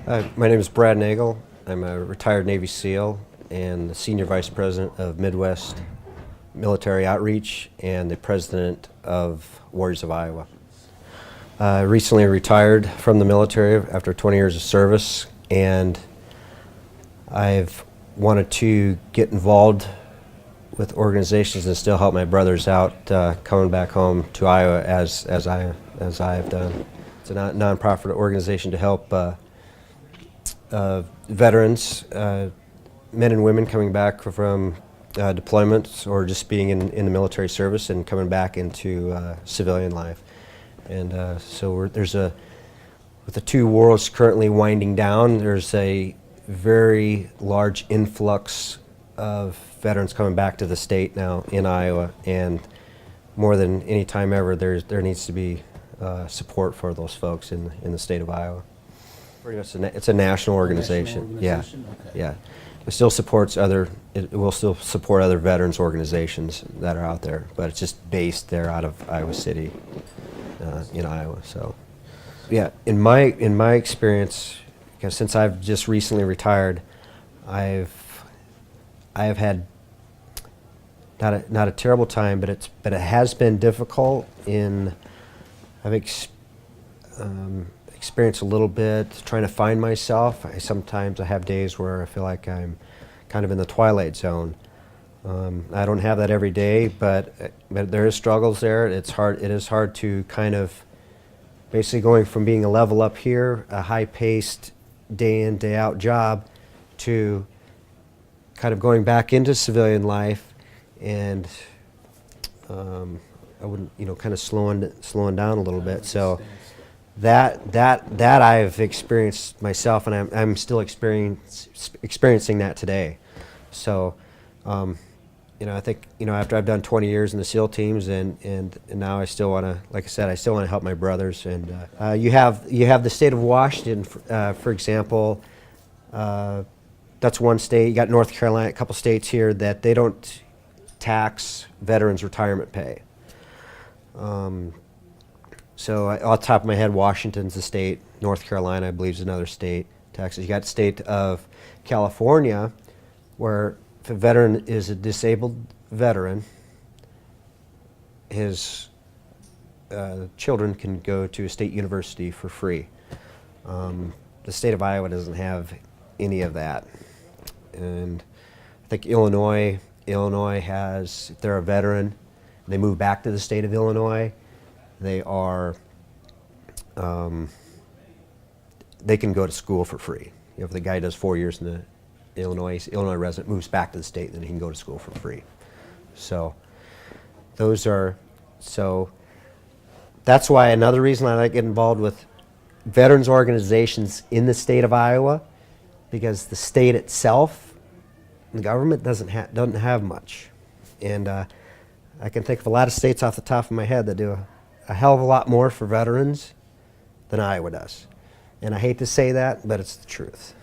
My name is Brad Nagel. I'm a retired Navy SEAL and the Senior Vice President of Midwest Military Outreach and the President of Warriors of Iowa. I recently retired from the military after 20 years of service, and I've wanted to get involved with organizations and still help my brothers out coming back home to Iowa as I have done. It's a nonprofit organization to help veterans, men and women coming back from deployments or just being in the military service and coming back into civilian life. And so with the two wars currently winding down, there's a very large influx of veterans coming back to the state now in Iowa, and more than any time ever, there needs to be support for those folks in the state of Iowa. It's a national organization. Yeah, Okay. yeah. It still supports it will still support other veterans organizations that are out there, but it's just based there out of Iowa City, in Iowa. So, yeah, in my experience, because since I've just recently retired, I have had not a terrible time, but it has been difficult. I've experienced a little bit trying to find myself. Sometimes I have days where I feel like I'm kind of in the twilight zone. I don't have that every day, but there is struggles there. It is hard to kind of basically going from being a level up here, a high-paced day in, day out job, to kind of going back into civilian life and I wouldn't, kind of slowing down a little bit. So that I've experienced myself, and I'm still experiencing that today. So, I think, after I've done 20 years in the SEAL teams, and now I still want to, like I said, I still want to help my brothers. And you have the state of Washington, for example. That's one state. You got North Carolina, a couple states here that they don't tax veterans' retirement pay. So off the top of my head, Washington's a state. North Carolina, I believe, is another state. Texas. You got the state of California, where if a veteran is a disabled veteran, his children can go to a state university for free. The state of Iowa doesn't have any of that. And I think Illinois has, if they're a veteran, they move back to the state of Illinois, they can go to school for free. If the guy does 4 years in the Illinois resident, moves back to the state, then he can go to school for free. So that's why another reason I like to get involved with veterans organizations in the state of Iowa, because the state itself, the government doesn't have much. And I can think of a lot of states off the top of my head that do a hell of a lot more for veterans than Iowa does. And I hate to say that, but it's the truth.